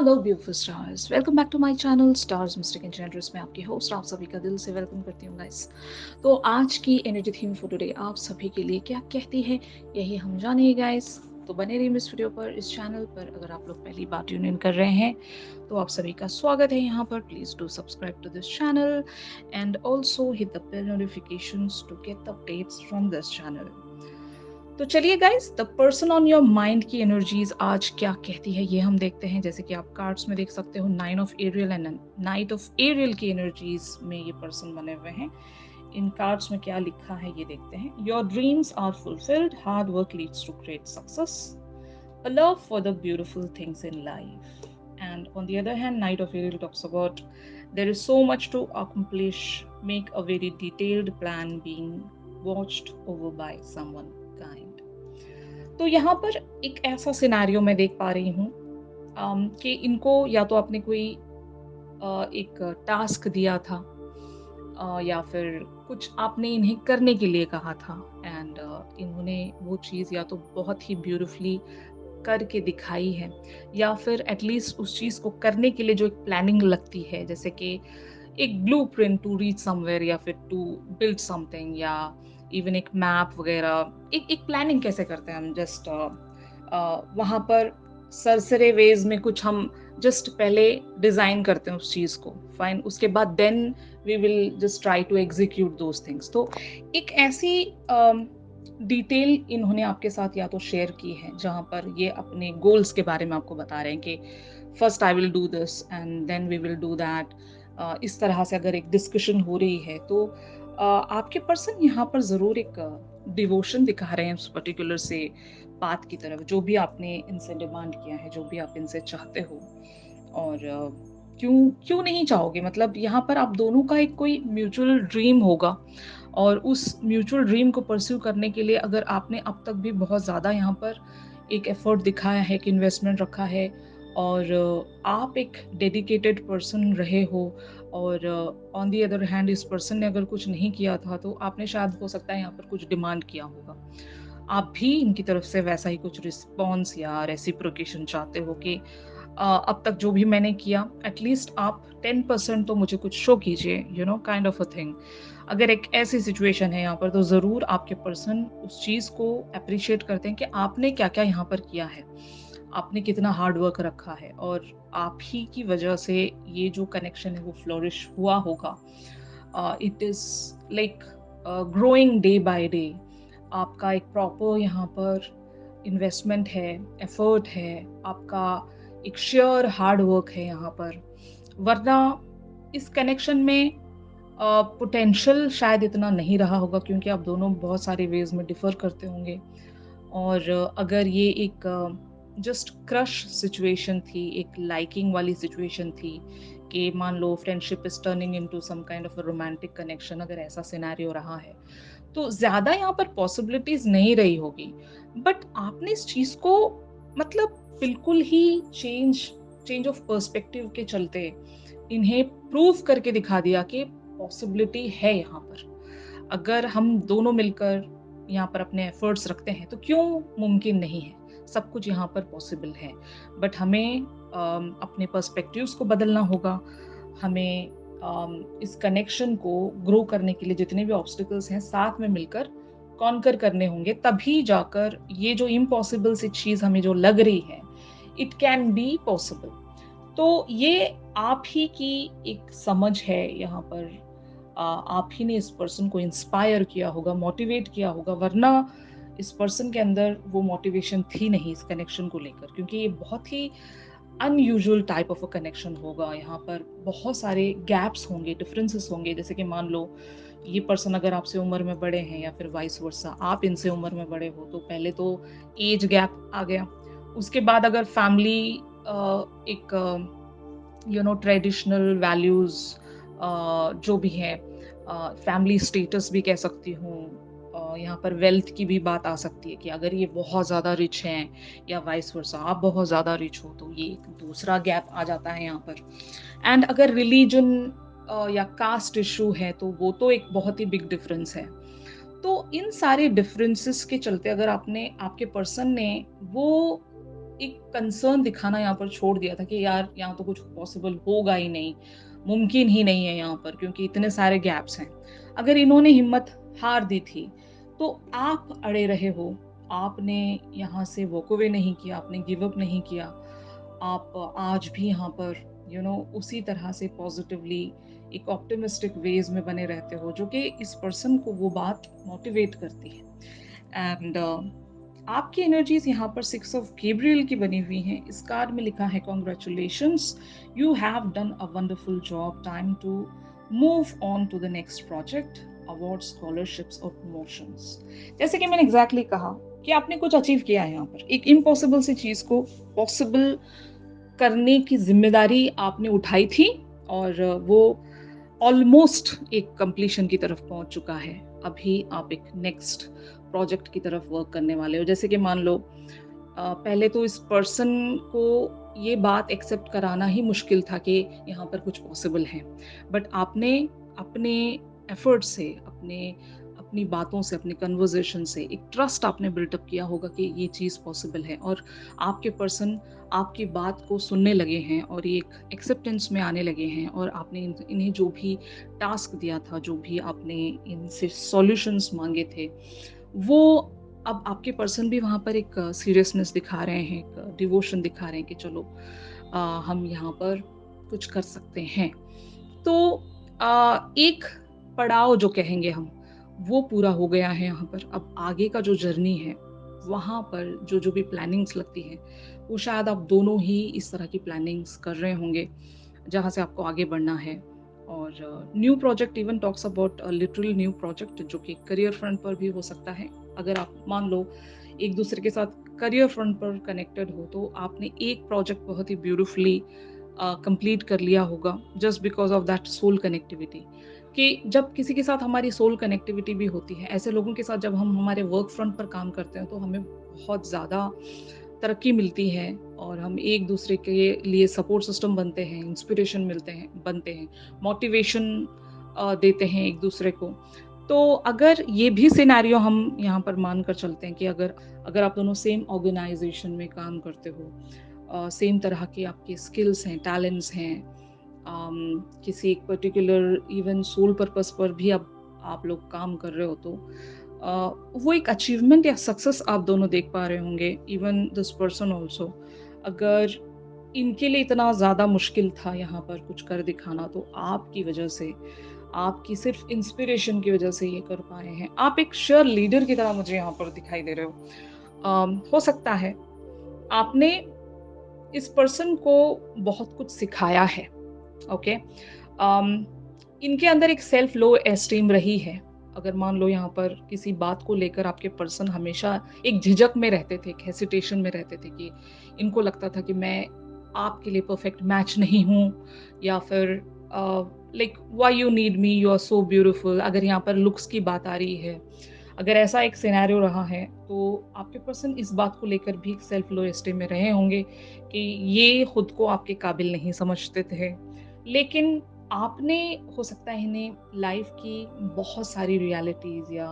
Hello beautiful stars, welcome back to my channel stars mistake engineers में आपकी host आप सभी का दिल से वेलकम करती हूँ गाइस। तो आज की एनर्जी थीम फॉर टुडे आप सभी के लिए क्या कहती है, यही हम जानेंगे गाइस। तो बने रहिए इस वीडियो पर, इस चैनल पर। अगर आप लोग पहली बार ट्यून इन कर रहे हैं तो आप सभी का स्वागत है यहाँ पर। Please do subscribe to this channel and also hit the bell notifications to get the updates from this channel. तो चलिए guys, the person on your mind की एनर्जीज आज क्या कहती है ये हम देखते हैं। जैसे कि आप कार्ड्स में देख सकते हो, 9 of aerial and knight of aerial की एनर्जीज में ये पर्सन बने हुए हैं। इन कार्ड्स में क्या लिखा है ये देखते हैं। Your dreams are fulfilled, hard work leads to great success, a love for the beautiful things in life. And on the other hand, Knight of Ariel talks about there is so much to accomplish, make a very detailed plan being watched over by someone kind. तो यहाँ पर एक ऐसा scenario मैं देख पा रही हूँ कि इनको या तो आपने कोई एक टास्क दिया था या फिर कुछ आपने इन्हें करने के लिए कहा था एंड इन्होंने वो चीज़ या तो बहुत ही ब्यूटीफुली करके दिखाई है, या फिर एटलीस्ट उस चीज़ को करने के लिए जो एक प्लानिंग लगती है, जैसे कि एक ब्लूप्रिंट टू रीच समवेयर या फिर टू बिल्ड समथिंग, या इवन एक मैप वगैरह, एक प्लानिंग कैसे करते हैं हम। जस्ट वहाँ पर सरसरे वेज में कुछ हम जस्ट पहले डिजाइन करते हैं उस चीज को, फाइन। उसके बाद then we will just try to execute those things. तो एक ऐसी डिटेल इन्होंने आपके साथ या तो शेयर की है जहाँ पर ये अपने गोल्स के बारे में आपको बता रहे हैं कि first I will do this and then we will do that. इस तरह से अगर एक डिस्कशन हो रही है तो आपके पर्सन यहाँ पर जरूर एक डिवोशन दिखा रहे हैं उस पर्टिकुलर से बात की तरफ, जो भी आपने इनसे डिमांड किया है, जो भी आप इनसे चाहते हो। और क्यों क्यों नहीं चाहोगे, मतलब यहाँ पर आप दोनों का एक कोई म्यूचुअल ड्रीम होगा, और उस म्यूचुअल ड्रीम को परस्यू करने के लिए अगर आपने अब तक भी बहुत ज़्यादा यहाँ पर एक एफर्ट दिखाया है, एक इन्वेस्टमेंट रखा है, और आप एक डेडिकेटेड पर्सन रहे हो, और ऑन दी अदर हैंड इस पर्सन ने अगर कुछ नहीं किया था तो आपने शायद हो सकता है यहाँ पर कुछ डिमांड किया होगा। आप भी इनकी तरफ से वैसा ही कुछ रिस्पॉन्स या रेसिप्रोकेशन चाहते हो कि अब तक जो भी मैंने किया एटलीस्ट आप 10% तो मुझे कुछ शो कीजिए, you know, kind of a thing. अगर एक ऐसी सिचुएशन है यहाँ पर तो ज़रूर आपके पर्सन उस चीज़ को अप्रिशिएट करते हैं कि आपने क्या क्या यहाँ पर किया है, आपने कितना हार्ड वर्क रखा है, और आप ही की वजह से ये जो कनेक्शन है वो फ्लोरिश हुआ होगा। It is like growing day by day. आपका एक प्रॉपर यहाँ पर इन्वेस्टमेंट है, एफर्ट है, आपका एक शेयर हार्ड वर्क है यहाँ पर। वरना इस कनेक्शन में पोटेंशियल शायद इतना नहीं रहा होगा, क्योंकि आप दोनों बहुत सारे वेज में डिफर करते होंगे। और अगर ये एक जस्ट क्रश सिचुएशन थी, एक लाइकिंग वाली सिचुएशन थी कि मान लो friendship is turning into some kind of a romantic connection, अगर ऐसा सिनेरियो रहा है तो ज्यादा यहाँ पर पॉसिबिलिटीज नहीं रही होगी। बट आपने इस चीज को मतलब बिल्कुल ही चेंज ऑफ पर्सपेक्टिव के चलते इन्हें प्रूव करके दिखा दिया कि पॉसिबिलिटी है यहाँ पर। अगर हम दोनों मिलकर यहाँ पर अपने एफर्ट्स रखते हैं तो क्यों मुमकिन नहीं है, सब कुछ यहाँ पर पॉसिबल है। बट हमें अपने पर्सपेक्टिव्स को बदलना होगा। हमें इस कनेक्शन को ग्रो करने के लिए जितने भी ऑब्स्टिकल्स हैं साथ में मिलकर कॉन्कर करने होंगे, तभी जाकर ये जो इम्पॉसिबल सी चीज हमें जो लग रही है इट कैन बी पॉसिबल। तो ये आप ही की एक समझ है यहाँ पर। आप ही ने इस पर्सन को इंस्पायर किया होगा, मोटिवेट किया होगा, वरना इस पर्सन के अंदर वो मोटिवेशन थी नहीं इस कनेक्शन को लेकर, क्योंकि ये बहुत ही unusual type of a connection होगा। यहाँ पर बहुत सारे गैप्स होंगे, डिफरेंसेस होंगे। जैसे कि मान लो ये पर्सन अगर आपसे उम्र में बड़े हैं, या फिर वाइस वर्सा आप इनसे उम्र में बड़े हो, तो पहले तो एज गैप आ गया। उसके बाद अगर फैमिली एक यू नो ट्रेडिशनल वैल्यूज जो भी है, फैमिली स्टेटस भी कह सकती हूँ, यहाँ पर वेल्थ की भी बात आ सकती है कि अगर ये बहुत ज़्यादा रिच हैं या वाइस वर्सा आप बहुत ज़्यादा रिच हो, तो ये एक दूसरा गैप आ जाता है यहाँ पर। एंड अगर रिलीजन या कास्ट इशू है तो वो तो एक बहुत ही बिग डिफरेंस है। तो इन सारे डिफरेंसेस के चलते अगर आपने आपके पर्सन ने वो एक कंसर्न दिखाना यहाँ पर छोड़ दिया था कि यार यहाँ तो कुछ पॉसिबल होगा ही नहीं, मुमकिन ही नहीं है यहाँ पर क्योंकि इतने सारे गैप्स हैं। अगर इन्होंने हिम्मत हार दी थी, तो आप अड़े रहे हो, आपने यहाँ से वॉक अवे नहीं किया, आपने गिव अप नहीं किया। आप आज भी यहाँ पर उसी तरह से पॉजिटिवली एक ऑप्टिमिस्टिक वेज में बने रहते हो, जो कि इस पर्सन को वो बात मोटिवेट करती है। एंड आपकी एनर्जीज यहाँ पर 6 ऑफ गैब्रियल की बनी हुई हैं। इस कार्ड में लिखा है congratulations, you have done a wonderful job, time to move on to the next project, award, scholarships और प्रमोशंस। जैसे कि मैंने एग्जैक्टली कहा कि आपने कुछ अचीव किया है यहाँ पर, एक इम्पॉसिबल सी चीज को पॉसिबल करने की जिम्मेदारी आपने उठाई थी और वो ऑलमोस्ट एक कंप्लीशन की तरफ पहुंच चुका है। अभी आप एक नेक्स्ट प्रोजेक्ट की तरफ वर्क करने वाले हो। जैसे कि मान लो पहले तो इस पर्सन को ये बात एक्सेप्ट कराना ही मुश्किल था कि यहाँ पर कुछ पॉसिबल है, बट आपने अपने एफर्ट से, अपनी बातों से, अपने कन्वर्जेशन से एक ट्रस्ट आपने बिल्टअप किया होगा कि ये चीज़ पॉसिबल है, और आपके पर्सन आपकी बात को सुनने लगे हैं और ये एक एक्सेप्टेंस में आने लगे हैं, और आपने इन्हें जो भी टास्क दिया था, जो भी आपने इनसे सॉल्यूशंस मांगे थे, वो अब आपके पर्सन भी वहाँ पर एक सीरियसनेस दिखा रहे हैं, एक डिवोशन दिखा रहे हैं कि चलो हम यहाँ पर कुछ कर सकते हैं। तो एक पड़ाव जो कहेंगे हम, वो पूरा हो गया है यहाँ पर। अब आगे का जो जर्नी है, वहाँ पर जो भी प्लानिंग्स लगती है, वो शायद आप दोनों ही इस तरह की प्लानिंग्स कर रहे होंगे, जहाँ से आपको आगे बढ़ना है। और new project even talks about literal new project, जो कि करियर फ्रंट पर भी हो सकता है। अगर आप मान लो एक दूसरे के साथ करियर फ्रंट पर कनेक्टेड हो, तो आपने एक प्रोजेक्ट बहुत ही ब्यूटिफुली कंप्लीट कर लिया होगा, just because of that soul connectivity. कि जब किसी के साथ हमारी सोल कनेक्टिविटी भी होती है, ऐसे लोगों के साथ जब हम हमारे वर्क फ्रंट पर काम करते हैं, तो हमें बहुत ज़्यादा तरक्की मिलती है और हम एक दूसरे के लिए सपोर्ट सिस्टम बनते हैं, इंस्पिरेशन बनते हैं, मोटिवेशन देते हैं एक दूसरे को। तो अगर ये भी सिनेरियो हम यहाँ पर मान कर चलते हैं कि अगर आप दोनों सेम ऑर्गेनाइजेशन में काम करते हो, सेम तरह के आपके स्किल्स हैं, टैलेंट्स हैं, किसी एक पर्टिकुलर इवन सोल पर्पस पर भी आप लोग काम कर रहे हो, तो वो एक अचीवमेंट या सक्सेस आप दोनों देख पा रहे होंगे। इवन दिस पर्सन ऑल्सो, अगर इनके लिए इतना ज़्यादा मुश्किल था यहाँ पर कुछ कर दिखाना, तो आपकी वजह से, आपकी सिर्फ इंस्पिरेशन की वजह से ये कर पाए हैं। आप एक शेयर लीडर की तरह मुझे यहाँ पर दिखाई दे रहे हो। हो सकता है आपने इस पर्सन को बहुत कुछ सिखाया है। ओके, इनके अंदर एक सेल्फ लो एस्टीम रही है। अगर मान लो यहाँ पर किसी बात को लेकर आपके पर्सन हमेशा एक झिझक में रहते थे, एक हेसिटेशन में रहते थे, कि इनको लगता था कि मैं आपके लिए परफेक्ट मैच नहीं हूँ, या फिर like why you need me, you are so beautiful. अगर यहाँ पर लुक्स की बात आ रही है, अगर ऐसा एक सिनेरियो रहा है, तो आपके पर्सन इस बात को लेकर भी सेल्फ लो एस्टीम में रहे होंगे कि ये खुद को आपके काबिल नहीं समझते थे। लेकिन आपने, हो सकता है, इन्हें लाइफ की बहुत सारी रियलिटीज़ या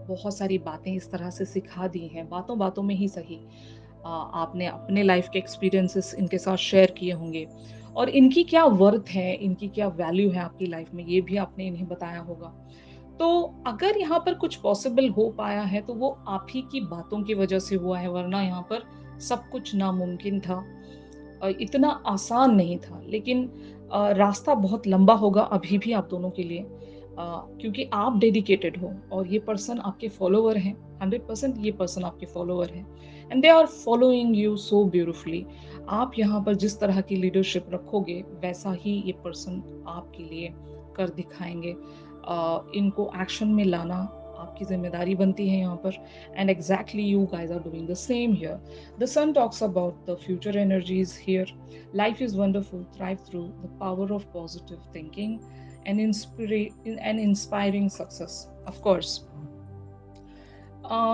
बहुत सारी बातें इस तरह से सिखा दी हैं, बातों बातों में ही सही। आपने अपने लाइफ के एक्सपीरियंसेस इनके साथ शेयर किए होंगे, और इनकी क्या वर्थ है, इनकी क्या वैल्यू है आपकी लाइफ में, ये भी आपने इन्हें बताया होगा। तो अगर यहाँ पर कुछ पॉसिबल हो पाया है, तो वो आप ही की बातों की वजह से हुआ है, वरना यहाँ पर सब कुछ नामुमकिन था। इतना आसान नहीं था, लेकिन रास्ता बहुत लंबा होगा अभी भी आप दोनों के लिए, क्योंकि आप डेडिकेटेड हो और ये पर्सन आपके फॉलोवर हैं। 100% ये पर्सन आपके फॉलोवर हैं, and they are following you so beautifully. आप यहाँ पर जिस तरह की लीडरशिप रखोगे, वैसा ही ये पर्सन आपके लिए कर दिखाएंगे। इनको एक्शन में लाना आपकी जिम्मेदारी बनती है यहाँ पर, and exactly you guys are doing the same here. The sun talks about the future energies here. Life is wonderful, thrive through the power of positive thinking and inspiring success. Of course,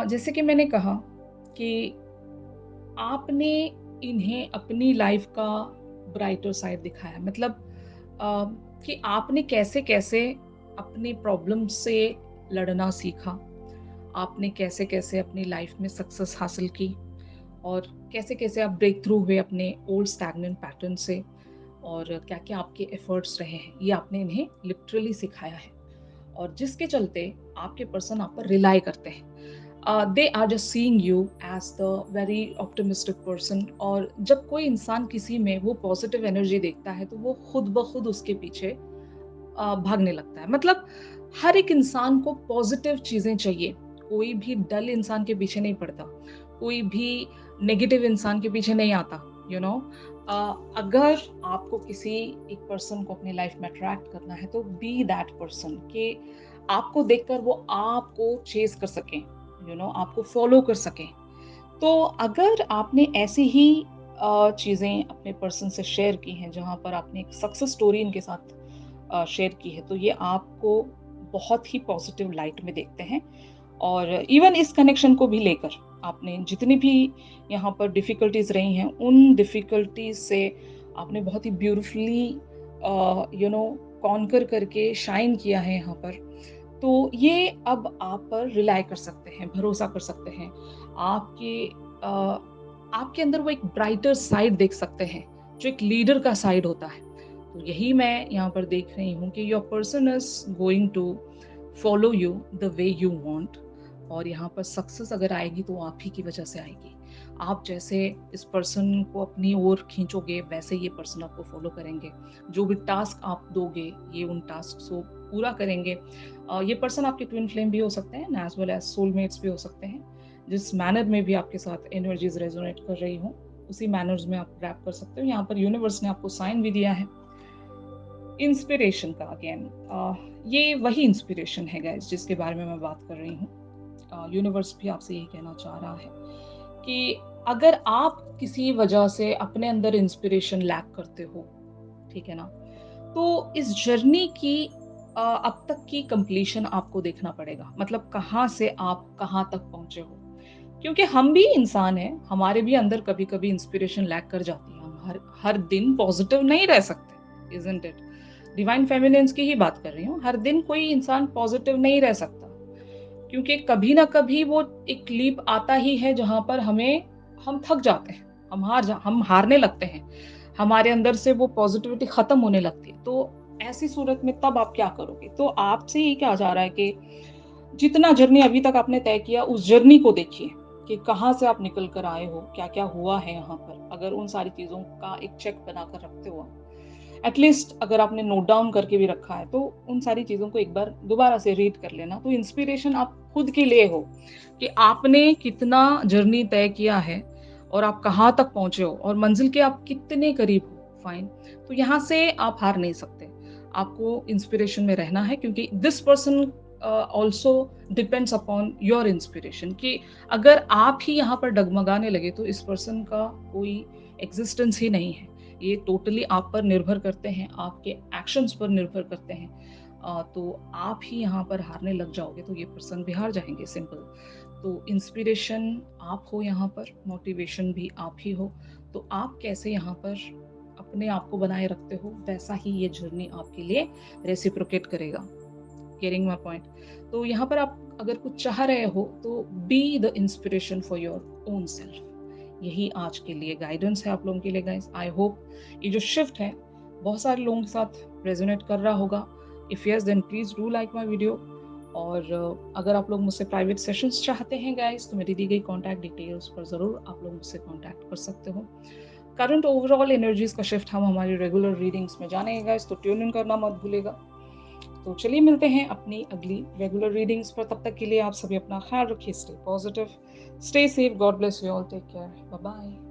जैसे कि मैंने कहा कि आपने इन्हें अपनी life का brighter side दिखाया, मतलब कि आपने कैसे कैसे अपनी प्रॉब्लम से लड़ना सीखा, आपने कैसे कैसे अपनी लाइफ में सक्सेस हासिल की, और कैसे-कैसे आप ब्रेक थ्रू हुए अपने ओल्ड स्टैग्नेंट पैटर्न से और क्या-क्या आपके एफर्ट्स रहे हैं, ये आपने इन्हें लिटरली सिखाया है और जिसके चलते आपके पर्सन आप पर रिलाई करते हैं। They are just seeing you as the very optimistic person और जब कोई इंसान किसी में वो पॉजिटिव एनर्जी देखता है तो वो खुद ब खुद उसके पीछे भागने लगता है। मतलब हर एक इंसान को पॉजिटिव चीजें चाहिए। कोई भी डल इंसान के पीछे नहीं पड़ता, कोई भी नेगेटिव इंसान के पीछे नहीं आता। यू नो अगर आपको किसी एक पर्सन को अपनी लाइफ में अट्रैक्ट करना है तो बी दैट पर्सन कि आपको देखकर वो आपको चेज कर सकें, आपको फॉलो कर सकें। तो अगर आपने ऐसी ही चीज़ें अपने पर्सन से शेयर की हैं, जहाँ पर आपने एक सक्सेस स्टोरी इनके साथ शेयर की है, तो ये आपको बहुत ही पॉजिटिव लाइट में देखते हैं और इवन इस कनेक्शन को भी लेकर आपने जितनी भी यहाँ पर डिफ़िकल्टीज़ रही हैं, उन डिफ़िकल्टीज़ से आपने बहुत ही ब्यूटीफुली कॉन्कर करके शाइन किया है यहाँ पर। तो ये अब आप पर रिलाई कर सकते हैं, भरोसा कर सकते हैं। आपके अ, आपके अंदर वो एक ब्राइटर साइड देख सकते हैं, जो एक लीडर का साइड होता है। तो यही मैं यहाँ पर देख रही हूँ कि your person is going to follow you the way you want और यहाँ पर सक्सेस अगर आएगी तो आप ही की वजह से आएगी। आप जैसे इस पर्सन को अपनी ओर खींचोगे, वैसे ये पर्सन आपको फॉलो करेंगे। जो भी टास्क आप दोगे, ये उन टास्क को पूरा करेंगे। ये पर्सन आपके ट्विन फ्लेम भी हो सकते हैं एज़ वेल एज़ सोलमेट्स भी हो सकते हैं। जिस मैनर में भी आपके साथ एनर्जीज़ रेज़ोनेट कर रही हों, उसी मैनर्स में आप रैप कर सकते हो। यहाँ पर यूनिवर्स ने आपको साइन भी दिया है। इंस्पिरेशन का अगेन ये वही इंस्पिरेशन है गाइस जिसके बारे में मैं बात कर रही हूँ। यूनिवर्स भी आपसे यही कहना चाह रहा है कि अगर आप किसी वजह से अपने अंदर इंस्पिरेशन लैक करते हो, ठीक है ना, तो इस जर्नी की अब तक की कंप्लीशन आपको देखना पड़ेगा। मतलब कहाँ से आप कहाँ तक पहुंचे हो, क्योंकि हम भी इंसान हैं, हमारे भी अंदर कभी-कभी इंस्पिरेशन लैक कर जाती है। हम हर हर दिन पॉजिटिव नहीं रह सकते, इज़न्ट इट? डिवाइन फेमिनिन्स की ही बात कर रही हूँ। हर दिन कोई इंसान पॉजिटिव नहीं रह सकता, क्योंकि कभी ना कभी वो एक लीप आता ही है जहाँ पर हम थक जाते हैं, हम हारने लगते हैं, हमारे अंदर से वो पॉजिटिविटी खत्म होने लगती है। तो ऐसी सूरत में तब आप क्या करोगे? तो आपसे ये कहा जा रहा है कि जितना जर्नी अभी तक आपने तय किया, उस जर्नी को देखिए कि कहाँ से आप निकल कर आए हो, क्या-क्या हुआ है यहाँ पर। अगर उन सारी चीज़ों का एक चेक बनाकर रखते हो आप, एटलीस्ट अगर आपने नोट डाउन करके भी रखा है, तो उन सारी चीज़ों को एक बार दोबारा से रीड कर लेना। तो इंस्पिरेशन आप खुद के लिए हो कि आपने कितना जर्नी तय किया है और आप कहाँ तक पहुँचे हो और मंज़िल के आप कितने करीब हो, फाइन। तो यहाँ से आप हार नहीं सकते। आपको इंस्पिरेशन में रहना है, क्योंकि this person also depends upon your inspiration कि अगर आप ही यहाँ पर डगमगाने लगे तो इस पर्सन का कोई एग्जिस्टेंस ही नहीं है। ये टोटली आप पर निर्भर करते हैं, आपके एक्शंस पर निर्भर करते हैं। तो आप ही यहाँ पर हारने लग जाओगे तो ये पर्सन भी हार जाएँगे, सिंपल। तो इंस्पिरेशन आप हो यहाँ पर, मोटिवेशन भी आप ही हो। तो आप कैसे यहाँ पर अपने आप को बनाए रखते हो, वैसा ही ये जर्नी आपके लिए रेसिप्रोकेट करेगा। Getting my point? तो यहाँ पर आप अगर कुछ चाह रहे हो तो be the inspiration for your own self. यही आज के लिए गाइडेंस है आप लोगों के लिए गाइस। आई होप ये जो शिफ्ट है बहुत सारे लोगों के साथ रेजोनेट कर रहा होगा। If yes then please do like my video. और अगर आप लोग मुझसे प्राइवेट सेशंस चाहते हैं गाइस, तो मेरी दी गई कॉन्टैक्ट डिटेल्स पर ज़रूर आप लोग मुझसे कॉन्टैक्ट कर सकते हो। करंट ओवरऑल एनर्जीज का शिफ्ट हम हमारी रेगुलर रीडिंग्स में जानेंगे गाइस, तो ट्यून इन करना मत भूलेगा। तो चलिए मिलते हैं अपनी अगली रेगुलर रीडिंग्स पर। तब तक के लिए आप सभी अपना ख्याल रखिए, stay positive, stay safe, God bless you all, take care, bye bye.